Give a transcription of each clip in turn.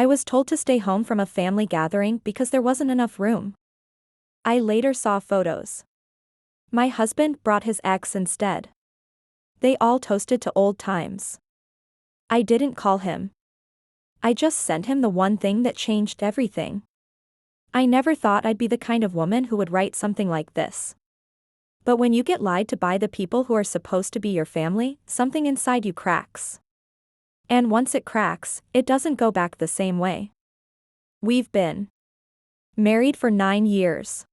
was told to stay home from a family gathering because there wasn't enough room. I later saw photos. My husband brought his ex instead. They all toasted to old times. I didn't call him. I just sent him the one thing that changed everything. I never thought I'd be the kind of woman who would write something like this. But when you get lied to by the people who are supposed to be your family, something inside you cracks. And once it cracks, it doesn't go back the same way. We've been married for 9 years.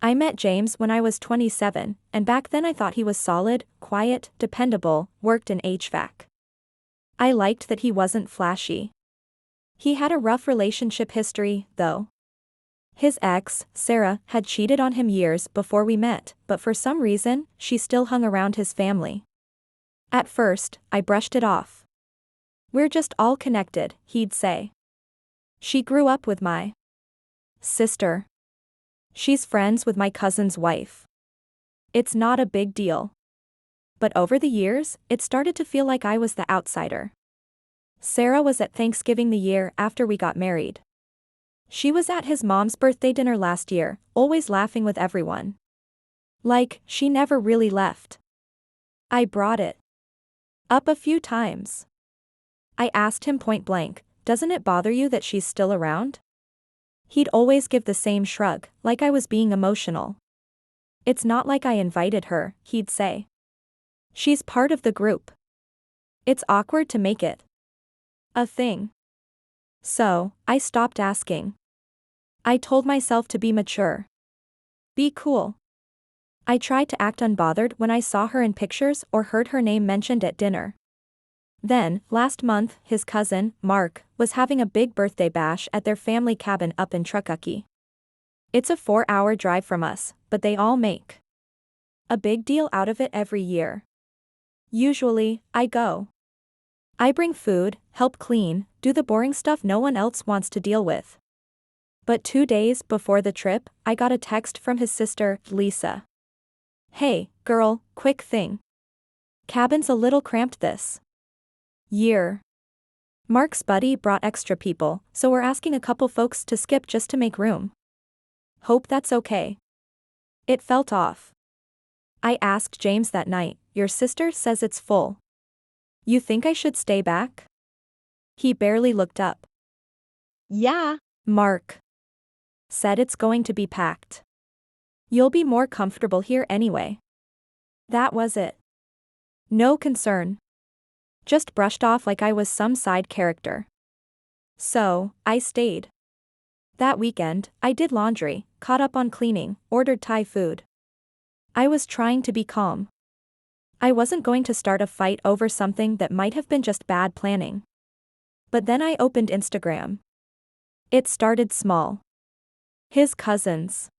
I met James when I was 27, and back then I thought he was solid, quiet, dependable, worked in HVAC. I liked that he wasn't flashy. He had a rough relationship history, though. His ex, Sarah, had cheated on him years before we met, but for some reason, she still hung around his family. At first, I brushed it off. "We're just all connected," he'd say. "She grew up with my sister. She's friends with my cousin's wife. It's not a big deal." But over the years, it started to feel like I was the outsider. Sarah was at Thanksgiving the year after we got married. She was at his mom's birthday dinner last year, always laughing with everyone. Like, she never really left. I brought it up a few times. I asked him point blank, "Doesn't it bother you that she's still around?" He'd always give the same shrug, like I was being emotional. "It's not like I invited her," he'd say. "She's part of the group. It's awkward to make it a thing." So, I stopped asking. I told myself to be mature. Be cool. I tried to act unbothered when I saw her in pictures or heard her name mentioned at dinner. Then, last month, his cousin, Mark, was having a big birthday bash at their family cabin up in Truckee. It's a 4-hour drive from us, but they all make a big deal out of it every year. Usually, I go. I bring food, help clean, do the boring stuff no one else wants to deal with. But 2 days before the trip, I got a text from his sister, Lisa. "Hey, girl, quick thing. Cabin's a little cramped this year. Mark's buddy brought extra people, so we're asking a couple folks to skip just to make room. Hope that's okay." It felt off. I asked James that night, "Your sister says it's full. You think I should stay back?" He barely looked up. "Yeah, Mark said it's going to be packed. You'll be more comfortable here anyway." That was it. No concern. Just brushed off like I was some side character. So, I stayed. That weekend, I did laundry, caught up on cleaning, ordered Thai food. I was trying to be calm. I wasn't going to start a fight over something that might have been just bad planning. But then I opened Instagram. It started small. His cousin's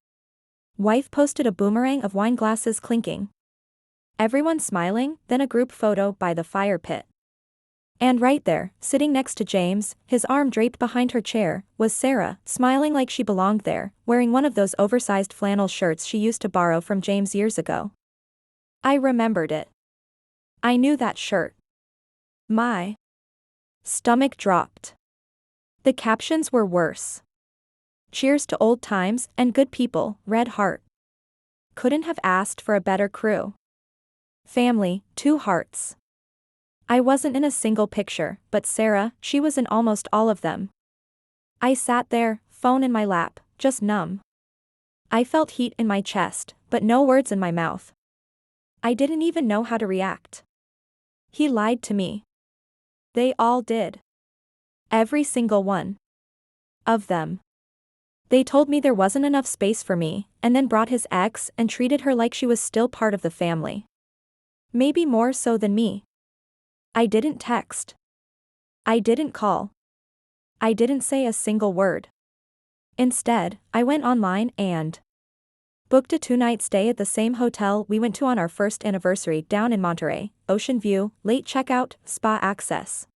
wife posted a boomerang of wine glasses clinking. Everyone smiling, then a group photo by the fire pit. And right there, sitting next to James, his arm draped behind her chair, was Sarah, smiling like she belonged there, wearing one of those oversized flannel shirts she used to borrow from James years ago. I remembered it. I knew that shirt. My stomach dropped. The captions were worse. "Cheers to old times and good people, red heart." Couldn't have asked for a better crew. Family, 2 hearts. I wasn't in a single picture, but Sarah, she was in almost all of them. I sat there, phone in my lap, just numb. I felt heat in my chest, but no words in my mouth. I didn't even know how to react. He lied to me. They all did. Every single one of them. They told me there wasn't enough space for me, and then brought his ex and treated her like she was still part of the family. Maybe more so than me. I didn't text. I didn't call. I didn't say a single word. Instead, I went online and booked a 2-night stay at the same hotel we went to on our first anniversary down in Monterey, ocean view, late checkout, spa access.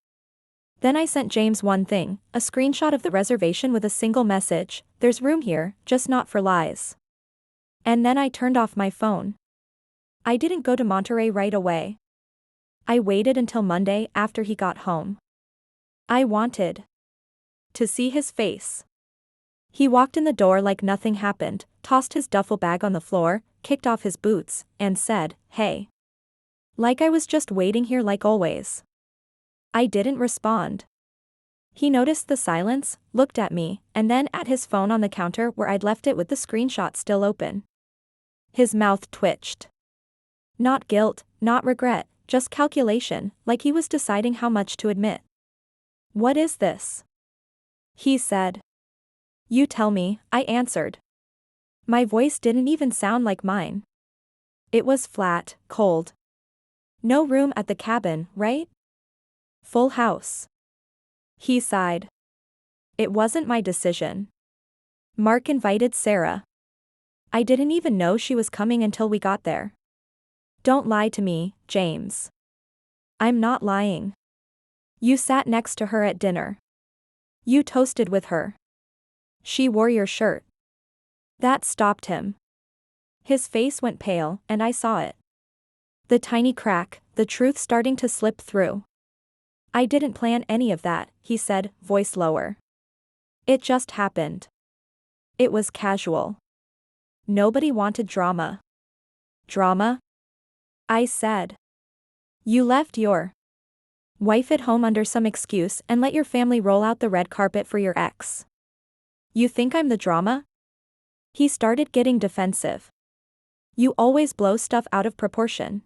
Then I sent James one thing, a screenshot of the reservation with a single message, "There's room here, just not for lies." And then I turned off my phone. I didn't go to Monterey right away. I waited until Monday after he got home. I wanted to see his face. He walked in the door like nothing happened, tossed his duffel bag on the floor, kicked off his boots, and said, "Hey." Like I was just waiting here like always. I didn't respond. He noticed the silence, looked at me, and then at his phone on the counter where I'd left it with the screenshot still open. His mouth twitched. Not guilt, not regret, just calculation, like he was deciding how much to admit. "What is this?" he said. "You tell me," I answered. My voice didn't even sound like mine. It was flat, cold. "No room at the cabin, right?" "Full house." He sighed. "It wasn't my decision. Mark invited Sarah. I didn't even know she was coming until we got there." "Don't lie to me, James." "I'm not lying. You sat next to her at dinner. You toasted with her. She wore your shirt." That stopped him. His face went pale, and I saw it. The tiny crack, the truth starting to slip through. "I didn't plan any of that," he said, voice lower. "It just happened. It was casual. Nobody wanted drama." "Drama?" I said. "You left your wife at home under some excuse and let your family roll out the red carpet for your ex. You think I'm the drama?" He started getting defensive. "You always blow stuff out of proportion.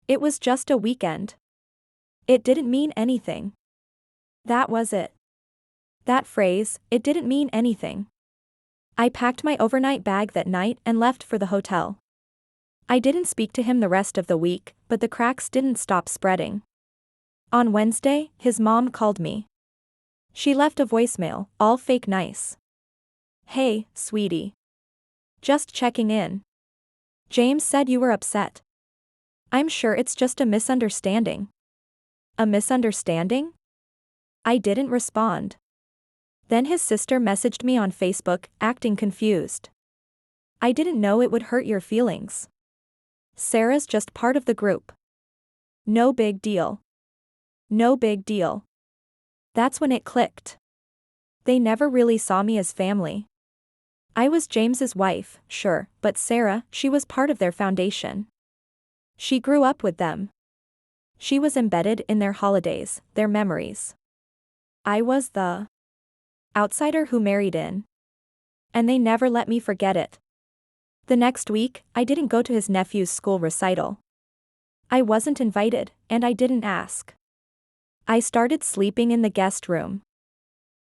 It was just a weekend. It didn't mean anything." That was it. That phrase, "it didn't mean anything." I packed my overnight bag that night and left for the hotel. I didn't speak to him the rest of the week, but the cracks didn't stop spreading. On Wednesday, his mom called me. She left a voicemail, all fake nice. "Hey, sweetie. Just checking in. James said you were upset. I'm sure it's just a misunderstanding." "A misunderstanding?" I didn't respond. Then his sister messaged me on Facebook, acting confused. "I didn't know it would hurt your feelings. Sarah's just part of the group. No big deal." No big deal. That's when it clicked. They never really saw me as family. I was James's wife, sure, but Sarah, she was part of their foundation. She grew up with them. She was embedded in their holidays, their memories. I was the outsider who married in. And they never let me forget it. The next week, I didn't go to his nephew's school recital. I wasn't invited, and I didn't ask. I started sleeping in the guest room.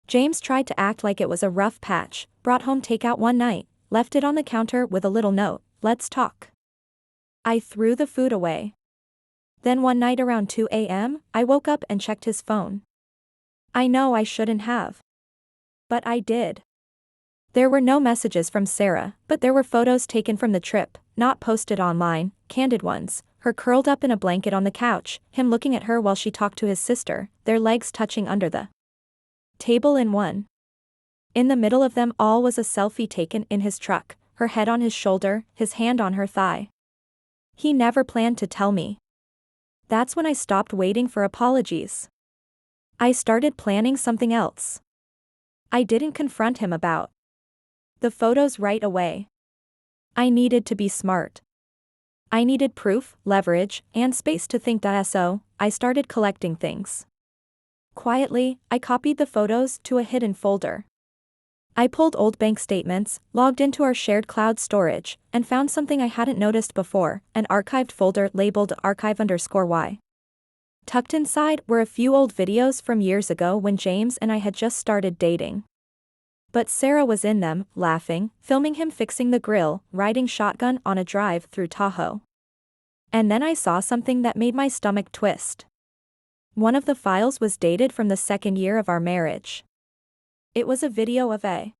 James tried to act like it was a rough patch, brought home takeout one night, left it on the counter with a little note, "Let's talk." I threw the food away. Then one night around 2 a.m., I woke up and checked his phone. I know I shouldn't have. But I did. There were no messages from Sarah, but there were photos taken from the trip, not posted online, candid ones, her curled up in a blanket on the couch, him looking at her while she talked to his sister, their legs touching under the table in one. In the middle of them all was a selfie taken in his truck, her head on his shoulder, his hand on her thigh. He never planned to tell me. That's when I stopped waiting for apologies. I started planning something else. I didn't confront him about the photos right away. I needed to be smart. I needed proof, leverage, and space to think. So, I started collecting things. Quietly, I copied the photos to a hidden folder. I pulled old bank statements, logged into our shared cloud storage, and found something I hadn't noticed before, an archived folder labeled archive_Y. Tucked inside were a few old videos from years ago when James and I had just started dating. But Sarah was in them, laughing, filming him fixing the grill, riding shotgun on a drive through Tahoe. And then I saw something that made my stomach twist. One of the files was dated from the second year of our marriage. It was a video of a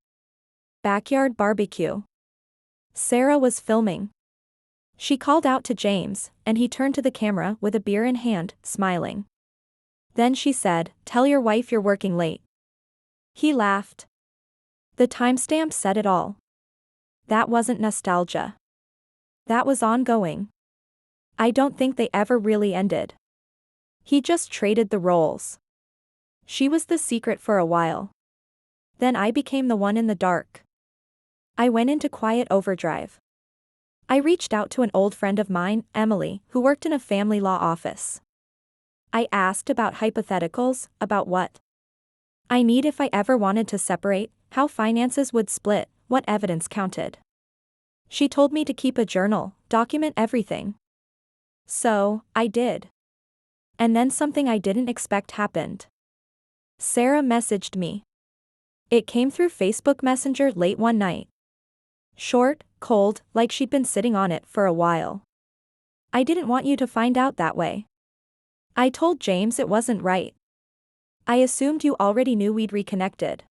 backyard barbecue. Sarah was filming. She called out to James, and he turned to the camera with a beer in hand, smiling. Then she said, "Tell your wife you're working late." He laughed. The timestamp said it all. That wasn't nostalgia. That was ongoing. I don't think they ever really ended. He just traded the roles. She was the secret for a while. Then I became the one in the dark. I went into quiet overdrive. I reached out to an old friend of mine, Emily, who worked in a family law office. I asked about hypotheticals, about what I need if I ever wanted to separate, how finances would split, what evidence counted. She told me to keep a journal, document everything. So, I did. And then something I didn't expect happened. Sarah messaged me. It came through Facebook Messenger late one night. Short, cold, like she'd been sitting on it for a while. I didn't want you to find out that way. I told James it wasn't right. I assumed you already knew we'd reconnected.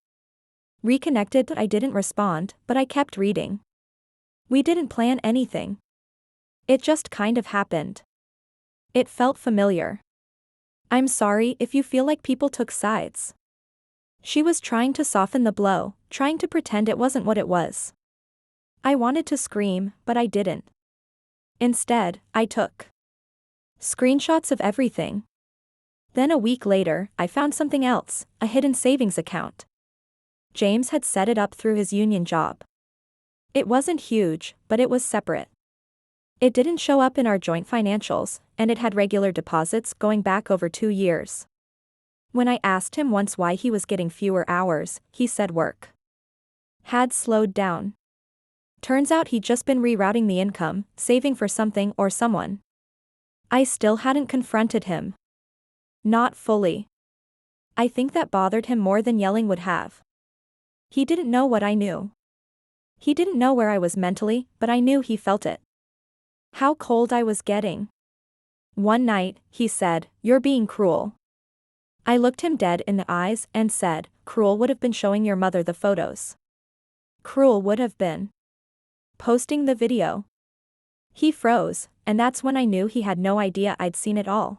Reconnected, I didn't respond, but I kept reading. We didn't plan anything. It just kind of happened. It felt familiar. I'm sorry if you feel like people took sides. She was trying to soften the blow, trying to pretend it wasn't what it was. I wanted to scream, but I didn't. Instead, I took screenshots of everything. Then a week later, I found something else, a hidden savings account. James had set it up through his union job. It wasn't huge, but it was separate. It didn't show up in our joint financials, and it had regular deposits going back over 2 years. When I asked him once why he was getting fewer hours, he said work had slowed down. Turns out he'd just been rerouting the income, saving for something or someone. I still hadn't confronted him. Not fully. I think that bothered him more than yelling would have. He didn't know what I knew. He didn't know where I was mentally, but I knew he felt it. How cold I was getting. One night, he said, "You're being cruel." I looked him dead in the eyes and said, "Cruel would have been showing your mother the photos. Cruel would have been posting the video." He froze, and that's when I knew he had no idea I'd seen it all.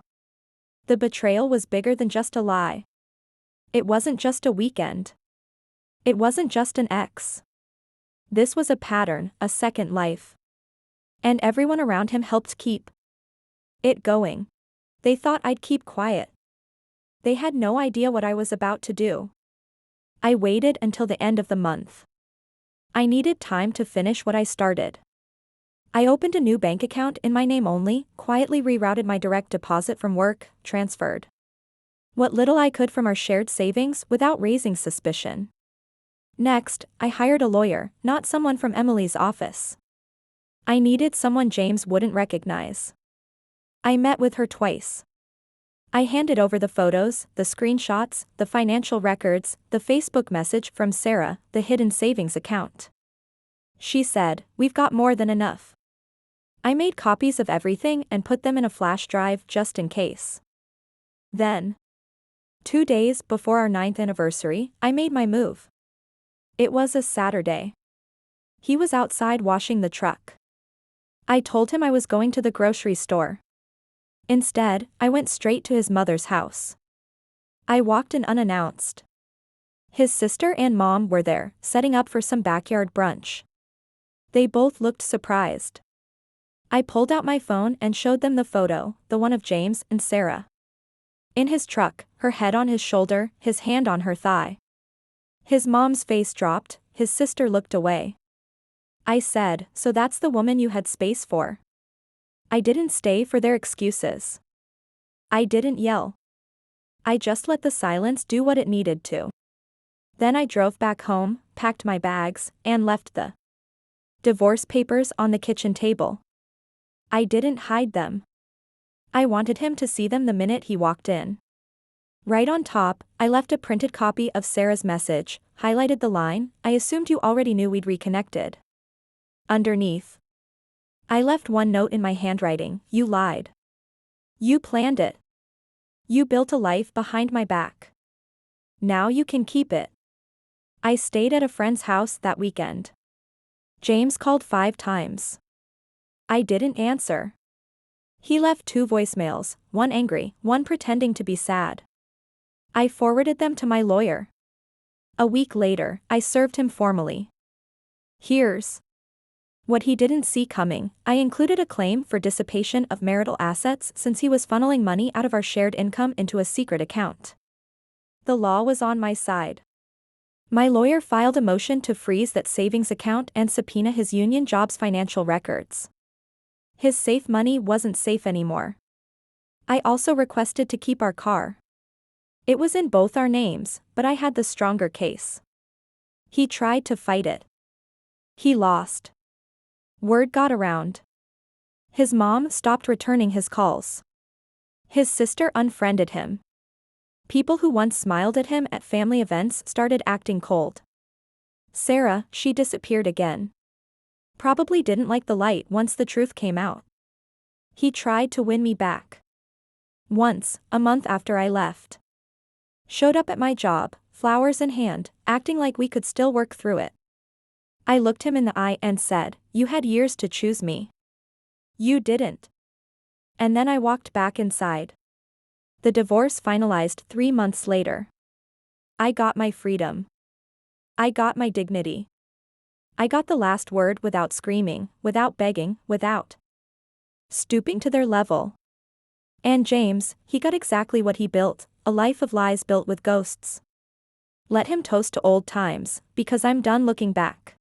The betrayal was bigger than just a lie. It wasn't just a weekend. It wasn't just an ex. This was a pattern, a second life. And everyone around him helped keep it going. They thought I'd keep quiet. They had no idea what I was about to do. I waited until the end of the month. I needed time to finish what I started. I opened a new bank account in my name only, quietly rerouted my direct deposit from work, transferred what little I could from our shared savings without raising suspicion. Next, I hired a lawyer, not someone from Emily's office. I needed someone James wouldn't recognize. I met with her twice. I handed over the photos, the screenshots, the financial records, the Facebook message from Sarah, the hidden savings account. She said, "We've got more than enough." I made copies of everything and put them in a flash drive just in case. Then, 2 days before our 9th anniversary, I made my move. It was a Saturday. He was outside washing the truck. I told him I was going to the grocery store. Instead, I went straight to his mother's house. I walked in unannounced. His sister and mom were there, setting up for some backyard brunch. They both looked surprised. I pulled out my phone and showed them the photo, the one of James and Sarah. In his truck, her head on his shoulder, his hand on her thigh. His mom's face dropped, his sister looked away. I said, "So that's the woman you had space for?" I didn't stay for their excuses. I didn't yell. I just let the silence do what it needed to. Then I drove back home, packed my bags, and left the divorce papers on the kitchen table. I didn't hide them. I wanted him to see them the minute he walked in. Right on top, I left a printed copy of Sarah's message, highlighted the line, "I assumed you already knew we'd reconnected." Underneath, I left one note in my handwriting, "You lied. You planned it. You built a life behind my back. Now you can keep it." I stayed at a friend's house that weekend. James called 5 times. I didn't answer. He left 2 voicemails, one angry, one pretending to be sad. I forwarded them to my lawyer. A week later, I served him formally. Here's what he didn't see coming. I included a claim for dissipation of marital assets since he was funneling money out of our shared income into a secret account. The law was on my side. My lawyer filed a motion to freeze that savings account and subpoena his union job's financial records. His safe money wasn't safe anymore. I also requested to keep our car. It was in both our names, but I had the stronger case. He tried to fight it. He lost. Word got around. His mom stopped returning his calls. His sister unfriended him. People who once smiled at him at family events started acting cold. Sarah, she disappeared again. Probably didn't like the light once the truth came out. He tried to win me back. Once, a month after I left. Showed up at my job, flowers in hand, acting like we could still work through it. I looked him in the eye and said, "You had years to choose me. You didn't." And then I walked back inside. The divorce finalized 3 months later. I got my freedom. I got my dignity. I got the last word without screaming, without begging, without stooping to their level. And James, he got exactly what he built, a life of lies built with ghosts. Let him toast to old times, because I'm done looking back.